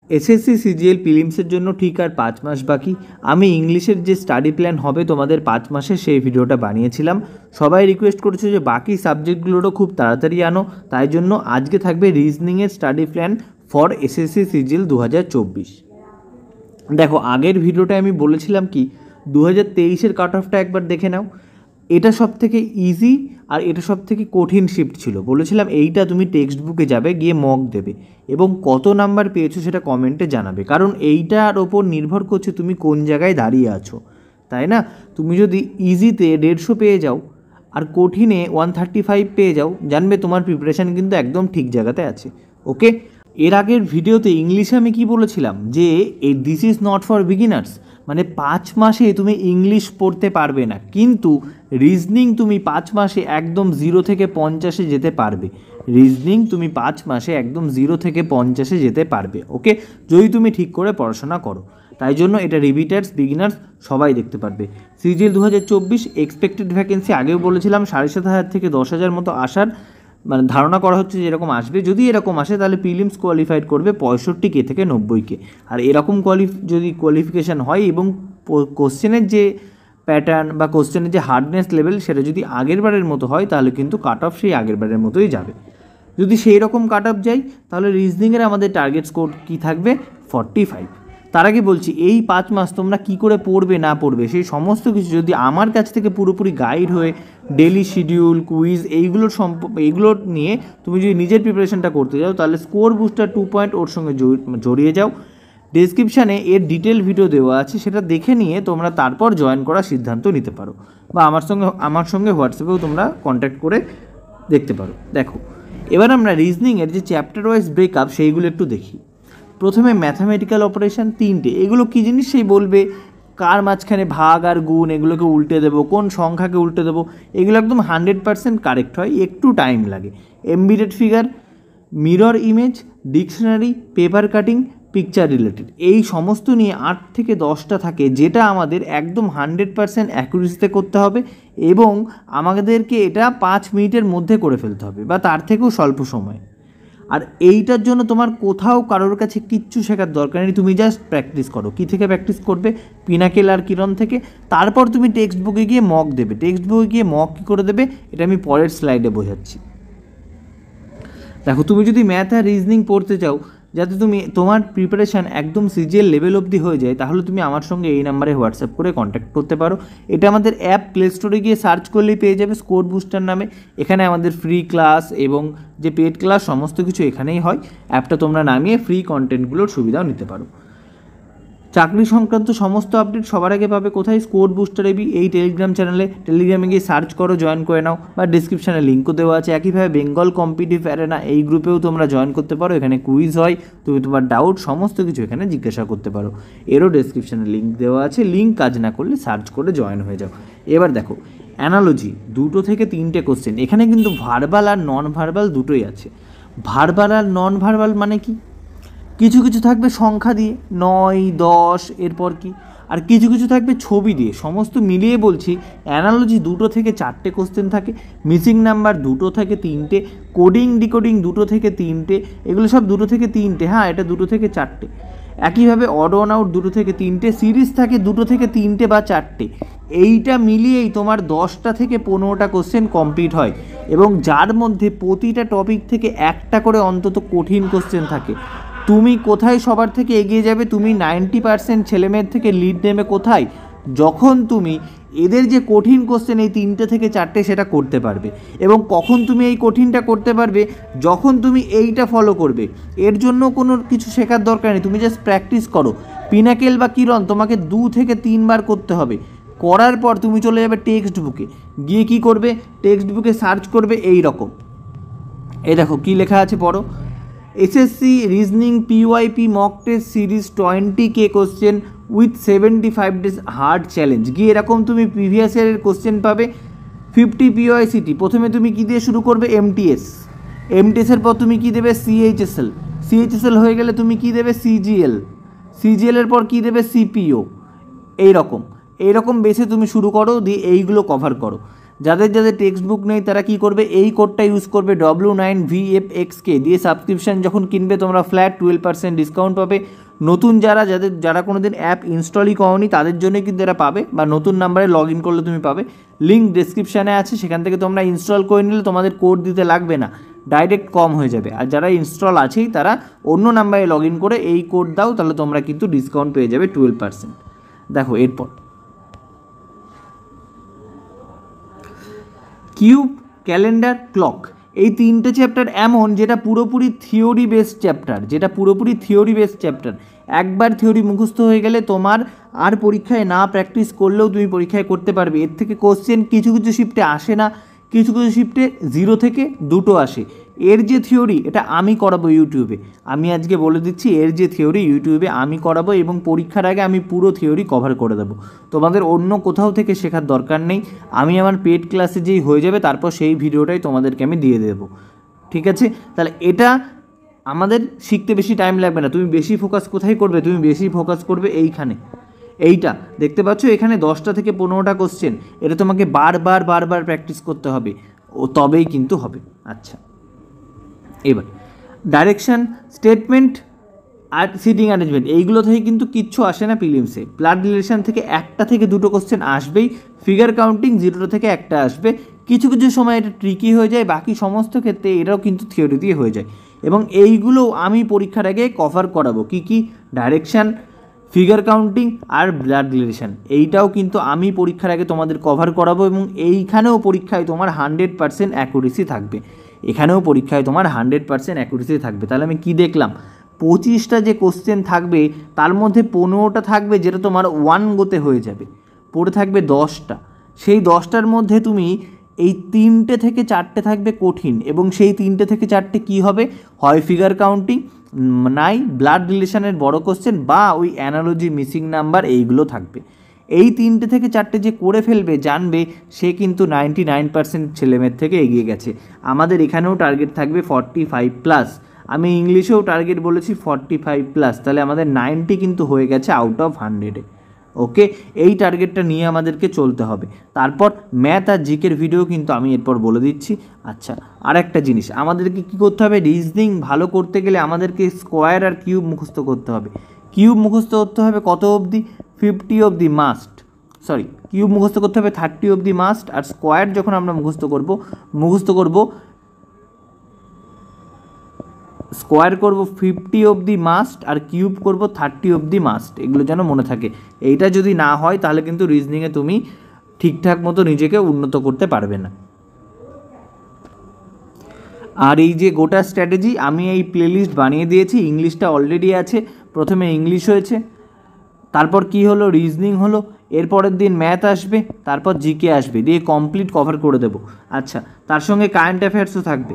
SSC CGL প্রিলিমসের জন্য ঠিক আর 5 মাস বাকি। আমি ইংলিশের যে স্টাডি প্ল্যান হবে তোমাদের 5 মাসে সেই ভিডিওটা বানিয়েছিলাম। সবাই রিকোয়েস্ট করেছে যে বাকি সাবজেক্টগুলোরও খুব তাড়াতাড়ি আনো, তাই জন্য আজকে থাকবে রিজনিংয়ের study plan for SSC CGL 2024। দেখো, আগের ভিডিওটা আমি বলেছিলাম কি 2023-এর কাট অফটা একবার দেখে নাও। এটা সব থেকে ইজি আর এটা সব থেকে কঠিন শিফট ছিল। বলেছিলাম এইটা তুমি টেক্সট বুকে যাবে, গিয়ে মক দেবে এবং কত নাম্বার পেয়েছো সেটা কমেন্টে জানাবে, কারণ এইটার ওপর নির্ভর করছে তুমি কোন জায়গায় দাঁড়িয়ে আছো, তাই না? তুমি যদি ইজিতে 150 পেয়ে যাও আর কঠিনে 135 পেয়ে যাও, জানবে তোমার প্রিপারেশান কিন্তু একদম ঠিক জায়গাতে আছে। ওকে, এর আগের ভিডিওতে ইংলিশে আমি কি বলেছিলাম যে this is not for beginners, মানে 5 মাসে তুমি ইংলিশ পড়তে পারবে না, কিন্তু রিজনিং তুমি 5 মাসে একদম 0 থেকে 50-এ যেতে পারবে। রিজনিং তুমি 5 মাসে একদম 0 থেকে 50-এ যেতে পারবে। ওকে, যদি তুমি ঠিক করে পড়াশোনা করো। তাই জন্য এটা রিপিটার্স, বিগিনার্স সবাই দেখতে পারবে। সিজিএল 2024 এক্সপেক্টেড ভ্যাকেন্সি আগেও বলেছিলাম 7,500 থেকে 10,000 মতো আসার মানে ধারণা করা হচ্ছে যে এরকম আসবে। যদি এরকম আসে তাহলে প্রিলিমস কোয়ালিফাইড করবে 65K থেকে 90K। আর এরকম যদি কোয়ালিফিকেশান হয় এবং কোশ্চেনের যে প্যাটার্ন বা কোশ্চেনের যে হার্ডনেস লেভেল সেটা যদি আগের বারের মতো হয় তাহলে কিন্তু কাট অফ সেই আগের বারের মতোই যাবে। যদি সেই রকম কাট অফ যাই তাহলে রিজনিংয়ের আমাদের টার্গেট স্কোর কী থাকবে? 45। তার আগে বলছি এই 5 মাস তোমরা কি করে পড়বে না পড়বে সেই সমস্ত কিছু যদি আমার কাছ থেকে পুরোপুরি গাইড হয়ে ডেলি শিডিউল, কুইজ এইগুলোর নিয়ে তুমি যদি নিজের প্রিপারেশনটা করতে যাও তাহলে স্কোর বুস্টার 2 ওর সঙ্গে জড়িয়ে যাও। ডেসক্রিপশানে এর ডিটেল ভিডিও দেওয়া আছে, সেটা দেখে নিয়ে তোমরা তারপর জয়েন করার সিদ্ধান্ত নিতে পারো, বা আমার সঙ্গে হোয়াটসঅ্যাপেও তোমরা কন্ট্যাক্ট করে দেখতে পারো। দেখো, এবার আমরা রিজনিংয়ের যে চ্যাপ্টার ওয়াইজ ব্রেকআপ সেইগুলো একটু দেখি। প্রথমে ম্যাথামেটিক্যাল অপারেশান 3টে, এগুলো কী জিনিস সেই বলবে, কার মাঝখানে ভাগ আর গুণ এগুলোকে উল্টে দেবো, কোন সংখ্যাকে উল্টে দেবো, এগুলো একদম 100% কারেক্ট হয়, একটু টাইম লাগে। Embedded figure, mirror image, dictionary, paper cutting, picture related, এই সমস্ত নিয়ে 8 থেকে 10টা থাকে, যেটা আমাদের একদম 100% অ্যাকুরেসিতে করতে হবে এবং আমাদেরকে এটা 5 মিনিটের মধ্যে করে ফেলতে হবে বা তার থেকেও স্বল্প সময়। আর এইটার জন্য তোমার কোথাও কারোর কাছে কিচ্ছু শেখার দরকার নেই, তুমি জাস্ট প্র্যাকটিস করো। কী থেকে প্র্যাকটিস করবে? পিনাকেল আর কিরণ থেকে। তারপর তুমি টেক্সট বুকে গিয়ে মক দেবে। টেক্সট বুকে গিয়ে মক কী করে দেবে এটা আমি পরের স্লাইডে বোঝাচ্ছি। দেখো, তুমি যদি ম্যাথ আর রিজনিং পড়তে চাও যাতে তুমি তোমার প্রিপারেশান একদম সিজিএল লেভেল অবধি হয়ে যায়, তাহলে তুমি আমার সঙ্গে এই নাম্বারে হোয়াটসঅ্যাপ করে কন্ট্যাক্ট করতে পারো। এটা আমাদের অ্যাপ প্লে স্টোরে গিয়ে সার্চ করলেই পেয়ে যাবে স্কোর বুস্টার নামে। এখানে আমাদের ফ্রি ক্লাস এবং যে পেড ক্লাস সমস্ত কিছু এখানেই হয়। অ্যাপটা তোমরা নামিয়ে ফ্রি কন্টেন্টগুলোর সুবিধাও নিতে পারো। চাকরি সংক্রান্ত সমস্ত আপডেট সবার আগে পাবে কোথায়? স্কোর বুস্টার এবি, এই টেলিগ্রাম চ্যানেলে। টেলিগ্রামে গিয়ে সার্চ করো, জয়েন করে নাও, বা ডিসক্রিপশানে লিঙ্কও দেওয়া আছে। একইভাবে বেঙ্গল কম্পিটিটিভ অ্যারেনা এই গ্রুপেও তোমরা জয়েন করতে পারো। এখানে কুইজ হয়, তুমি তোমার ডাউট সমস্ত কিছু এখানে জিজ্ঞাসা করতে পারো। এরও ডিসক্রিপশানে লিঙ্ক দেওয়া আছে, লিঙ্ক কাজ না করলে সার্চ করে জয়েন হয়ে যাও। এবার দেখো, অ্যানালজি 2 থেকে 3টে কোশ্চেন, এখানে কিন্তু ভার্বাল আর নন ভার্বাল দুটোই আছে। ভার্বাল আর নন ভার্বাল মানে কি? কিছু কিছু থাকবে সংখ্যা দিয়ে 9, 10, এরপর কি, আর কিছু কিছু থাকবে ছবি দিয়ে। সমস্ত মিলিয়ে বলছি অ্যানালজি 2 থেকে 4টে কোশ্চেন থাকে, মিসিং নাম্বার 2 থেকে 3টে, কোডিং ডিকোডিং 2 থেকে 3টে, এগুলো সব 2 থেকে 3টে। হ্যাঁ, এটা 2 থেকে 4টে। একইভাবে অড অন আউট 2 থেকে 3টে, সিরিজ থাকে 2 থেকে 3টে বা 4টে। এইটা মিলিয়েই তোমার 10টা থেকে 15টা কোশ্চেন কমপ্লিট হয় এবং যার মধ্যে প্রতিটা টপিক থেকে একটা করে অন্তত কঠিন কোশ্চেন থাকে। তুমি কোথায় সবার থেকে এগিয়ে যাবে? তুমি 90% ছেলেমেয়ের থেকে লিড নেবে কোথায়? যখন তুমি এদের যে কঠিন কোশ্চেন এই 3টে থেকে 4টে সেটা করতে পারবে। এবং কখন তুমি এই কঠিনটা করতে পারবে? যখন তুমি এইটা ফলো করবে। এর জন্য কোনো কিছু শেখার দরকার নেই, তুমি জাস্ট প্র্যাকটিস করো। পিনাকেল বা কিরণ তোমাকে 2 থেকে 3 বার করতে হবে। করার পর তুমি চলে যাবে টেক্সট বুকে, গিয়ে কী করবে? টেক্সট বুকে সার্চ করবে এই রকম, এই দেখো কী লেখা আছে পড়ো। SSC reasoning PYP mock test series 20K question with 75 days hard challenge. গিয়ে এরকম তুমি প্রিভিয়াস ইয়ারের কোশ্চেন পাবে। 50 পিওআইসিটি, প্রথমে তুমি কী দিয়ে শুরু করবে? এমটিএসের পর তুমি কী দেবে? সিএইচএসএল হয়ে গেলে তুমি কী দেবে? সিজিএলের পর কী দেবে? সিপিও। এইরকম বেসে তুমি শুরু করো, দিয়ে এইগুলো কভার করো। যাদের যাদের টেক্সট বুক নেই তারা কি করবে, এই কোডটা ইউজ করবে W9VFXK দিয়ে সাবস্ক্রিপশন যখন কিনবে তোমরা ফ্ল্যাট 12% ডিসকাউন্ট পাবে। নতুন যারা কোনো দিন অ্যাপ ইনস্টলই করনি তাদের জন্য কিন্তু এরা পাবে, বা নতুন নাম্বারে লগ ইন করলে তুমি পাবে। লিঙ্ক ডেসক্রিপশানে আছে, সেখান থেকে তোমরা ইনস্টল করে নিলে তোমাদের কোড দিতে লাগবে না, ডাইরেক্ট কম হয়ে যাবে। আর যারা ইনস্টল আছেই তারা অন্য নাম্বারে লগ ইন করে এই কোড দাও, তাহলে তোমরা কিন্তু ডিসকাউন্ট পেয়ে যাবে 12%। দেখো এরপর কিউব, ক্যালেন্ডার, ক্লক, এই তিনটে চ্যাপ্টার এমন যেটা পুরোপুরি থিওরি বেসড চ্যাপ্টার। একবার থিওরি মুখস্থ হয়ে গেলে তোমার আর পরীক্ষায় না প্র্যাকটিস করলেও তুমি পরীক্ষায় করতে পারবে। এর থেকে কোশ্চেন কিছু কিছু শিফটে আসে না, কিছু কিছু শিফটে 0 থেকে 2 আসে। এর যে থিওরি এটা আমি করাবো ইউটিউবে, আমি আজকে বলে দিচ্ছি, এর যে থিওরি ইউটিউবে আমি করাবো এবং পরীক্ষার আগে আমি পুরো থিওরি কভার করে দেবো। তোমাদের অন্য কোথাও থেকে শেখার দরকার নেই, আমি আমার পেড ক্লাসে যেই হয়ে যাবে তারপর সেই ভিডিওটাই তোমাদেরকে আমি দিয়ে দেবো, ঠিক আছে? তাহলে এটা আমাদের শিখতে বেশি টাইম লাগবে না। তুমি বেশি ফোকাস কোথায় করবে, তুমি বেশি ফোকাস করবে এইখানে, এইটা দেখতে পাচ্ছ এখানে 10টা থেকে 15টা কোশ্চেন, এটা তোমাকে বারবার প্র্যাকটিস করতে হবে, ও তবেই কিন্তু হবে। আচ্ছা, এবার ডাইরেকশান, স্টেটমেন্ট আর সিটিং অ্যারেঞ্জমেন্ট এইগুলো থেকে কিন্তু কিচ্ছু আসে না প্রিলিমসে। ব্লাড রিলেশন থেকে 1টা থেকে 2টো কোশ্চেন আসবেই, ফিগার কাউন্টিং 0 থেকে 1টা আসবে। কিছু কিছু সময় এটা ট্রিকি হয়ে যায়, বাকি সমস্ত ক্ষেত্রে এটাও কিন্তু থিওরি দিয়ে হয়ে যায়। এবং এইগুলো আমি পরীক্ষার আগে কভার করাবো, কি ডাইরেকশান, ফিগার কাউন্টিং আর ব্লাড রিলেশন, এইটাও কিন্তু আমি পরীক্ষার আগে তোমাদের কভার করাবো। এবং এইখানেও পরীক্ষায় তোমার 100% অ্যাকুরেসি থাকবে, এখানেও পরীক্ষায় তোমার 100% অ্যাকুরেসি থাকবে। তাহলে আমি কি দেখলাম, 25টা যে কোশ্চেন থাকবে তার মধ্যে 15টা থাকবে যেটা তোমার 1 গোতে হয়ে যাবে, পড়ে থাকবে 10টা। সেই 10টার মধ্যে তুমি এই 3টে থেকে 4টে থাকবে কঠিন, এবং সেই 3টে থেকে 4টে কী হবে, হয় ফিগার কাউন্টিং, নাই ব্লাড রিলেশনের বড় কোশ্চেন, বা ওই অ্যানালজি, মিসিং নাম্বার, এইগুলো থাকবে। এই 3টে থেকে 4টে যে করে ফেলবে জানবে সে কিন্তু 99% ছেলেমেয়ের থেকে এগিয়ে গেছে। আমাদের এখানেও টার্গেট থাকবে 45+, আমি ইংলিশেও টার্গেট বলেছি 45+, তাহলে আমাদের 90 কিন্তু হয়ে গেছে আউট অফ 100-এ। ওকে, এই টার্গেটটা নিয়ে আমাদেরকে চলতে হবে। তারপর ম্যাথ আর জিকের ভিডিও কিন্তু আমি এরপর বলে দিচ্ছি। আচ্ছা, আর একটা জিনিস আমাদেরকে কী করতে হবে, রিজনিং ভালো করতে গেলে আমাদেরকে স্কোয়ার আর কিউব মুখস্থ করতে হবে। কিউব মুখস্থ করতে হবে কত অবধি, 50 অবধি মাস্ট, সরি কিউব মুখস্থ করতে হবে 30 অবধি মাস্ট। আর স্কোয়ার যখন আমরা মুখস্থ করব স্কোয়ার করব 50 অবধি মাস্ট, আর কিউব করব 30 অবধি মাস্ট, এগুলো যেন মনে থাকে। এইটা যদি না হয় তাহলে কিন্তু রিজনিংয়ে তুমি ঠিকঠাক মতো নিজেকে উন্নত করতে পারবে না। আর এই যে গোটা স্ট্র্যাটেজি আমি এই প্লেলিস্ট বানিয়ে দিয়েছি, ইংলিশটা অলরেডি আছে, প্রথমে ইংলিশ হয়েছে, তারপর কি হলো, রিজনিং হলো, এরপরের দিন ম্যাথ আসবে, তারপর জিকে আসবে, দিয়ে কমপ্লিট কভার করে দেব। আচ্ছা, তার সঙ্গে কারেন্ট অ্যাফেয়ার্সও থাকবে।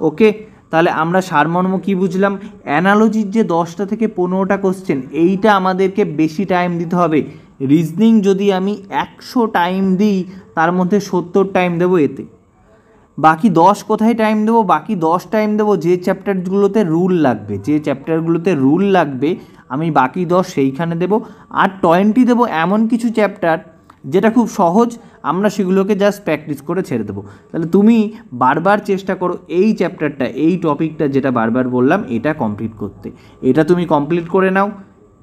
ওকে, তাহলে আমরা সারমর্ম কী বুঝলাম, অ্যানালজির যে 10টা থেকে 15টা কোশ্চেন, এইটা আমাদেরকে বেশি টাইম দিতে হবে। রিজনিং যদি আমি 100 টাইম দিই তার মধ্যে 70 টাইম দেবো এতে, বাকি 10 কোথায় টাইম দেবো, বাকি 10 টাইম দেবো যে চ্যাপ্টারগুলোতে রুল লাগবে, আমি বাকি 10 সেইখানে দেবো। আর 20 দেবো এমন কিছু চ্যাপ্টার যেটা খুব সহজ, আমরা সেগুলোকে জাস্ট প্র্যাকটিস করে ছেড়ে দেবো। তাহলে তুমি বারবার চেষ্টা করো এই চ্যাপ্টারটা, এই টপিকটা যেটা বারবার বললাম এটা কমপ্লিট করতে, এটা তুমি কমপ্লিট করে নাও।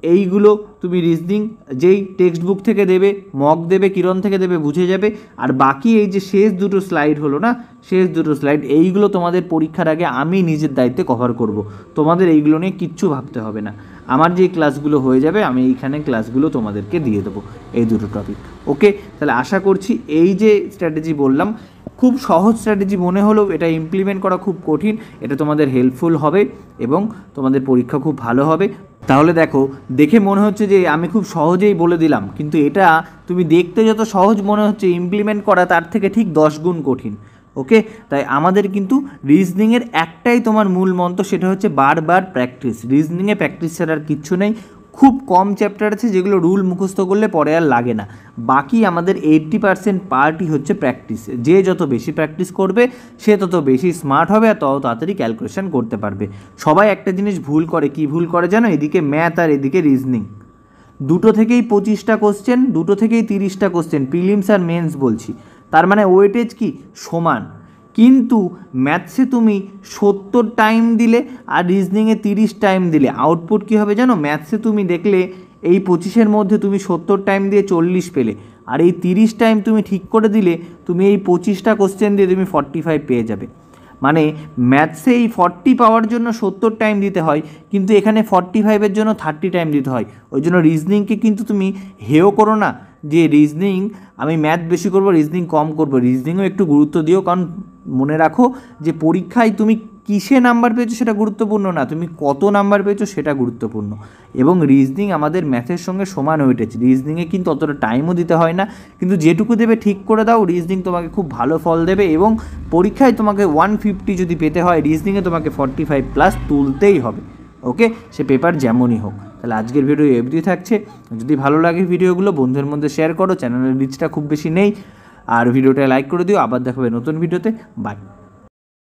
এইগুলো তুমি রিজনিং যেই টেক্সট বুক থেকে দেবে, মক দেবে, কিরণ থেকে দেবে, বুঝে যাবে। আর বাকি এই যে শেষ 2টো স্লাইড হলো না, শেষ 2টো স্লাইড, এইগুলো তোমাদের পরীক্ষার আগে আমি নিজের দায়িত্বে কভার করব, তোমাদের এইগুলো নিয়ে কিচ্ছু ভাবতে হবে না। আমার যে ক্লাসগুলো হয়ে যাবে আমি এইখানে ক্লাসগুলো তোমাদেরকে দিয়ে দেবো, এই 2টো টপিক। ওকে, তাহলে আশা করছি এই যে স্ট্র্যাটেজি বললাম, খুব সহজ স্ট্র্যাটেজি মনে হলেও এটা ইমপ্লিমেন্ট করা খুব কঠিন, এটা তোমাদের হেল্পফুল হবে এবং তোমাদের পরীক্ষা খুব ভালো হবে। তাহলে দেখে মনে হচ্ছে যে আমি খুব সহজেই বলে দিলাম, কিন্তু এটা তুমি দেখতে যত সহজ মনে হচ্ছে, ইমপ্লিমেন্ট করা তার থেকে ঠিক 10 গুণ কঠিন। ওকে, তাই আমাদের কিন্তু রিজনিংয়ের একটাই তোমার মূল মন্ত্র, সেটা হচ্ছে বারবার প্র্যাকটিস। রিজনিংয়ে প্র্যাকটিস ছাড়া আর কিচ্ছু নেই। খুব কম চ্যাপ্টার আছে যেগুলো রুল মুখস্থ করলে পরে আর লাগে না, বাকি আমাদের 80% পার্টই হচ্ছে প্র্যাকটিস। যে যত বেশি প্র্যাকটিস করবে সে তত বেশি স্মার্ট হবে আর তত তাড়াতাড়ি ক্যালকুলেশন করতে পারবে। সবাই একটা জিনিস ভুল করে, কি ভুল করে জানো, এদিকে ম্যাথ আর এদিকে রিজনিং, 2টো থেকেই 25টা কোশ্চেন, 2টো থেকেই 30টা কোশ্চেন, প্রিলিমস আর মেন্স বলছি, তার মানে ওয়েটেজ কি সমান। কিন্তু ম্যাথসে তুমি 70 টাইম দিলে আর রিজনিংয়ে 30 টাইম দিলে আউটপুট কী হবে জানো? ম্যাথসে তুমি দেখলে এই 25-এর মধ্যে তুমি 70 টাইম দিয়ে 40 পেলে, আর এই 30 টাইম তুমি ঠিক করে দিলে তুমি এই 25টা কোশ্চেন দিয়ে তুমি 45 পেয়ে যাবে। মানে ম্যাথসে এই 40 পাওয়ার জন্য 70 টাইম দিতে হয়, কিন্তু এখানে 45-এর জন্য 30 টাইম দিতে হয়। ওই জন্য রিজনিংকে কিন্তু তুমি হেও করো না যে রিজনিং আমি ম্যাথ বেশি করব, রিজনিং কম করব। রিজনিংও একটু গুরুত্ব দিও, কারণ মনে রাখো যে পরীক্ষায় তুমি কিসে নাম্বার পেয়েছো সেটা গুরুত্বপূর্ণ না, তুমি কত নাম্বার পেয়েছো সেটা গুরুত্বপূর্ণ। এবং রিজনিং আমাদের ম্যাথের সঙ্গে সমান হয়ে উঠেছে, রিজনিংয়ে কিন্তু অতটা টাইমও দিতে হয় না, কিন্তু যেটুকু দেবে ঠিক করে দাও, রিজনিং তোমাকে খুব ভালো ফল দেবে। এবং পরীক্ষায় তোমাকে 150 যদি পেতে হয়, রিজনিংয়ে তোমাকে 45+ তুলতেই হবে। ওকে, সে পেপার যেমনই হোক। তাহলে আজকের ভিডিও এমনি থাকছে। যদি ভালো লাগে ভিডিওগুলো বন্ধুদের মধ্যে শেয়ার করো, চ্যানেলের রিচটা খুব বেশি নেই, আর ভিডিওটা লাইক করে দিও। আবার দেখাবে নতুন ভিডিওতে। বাই।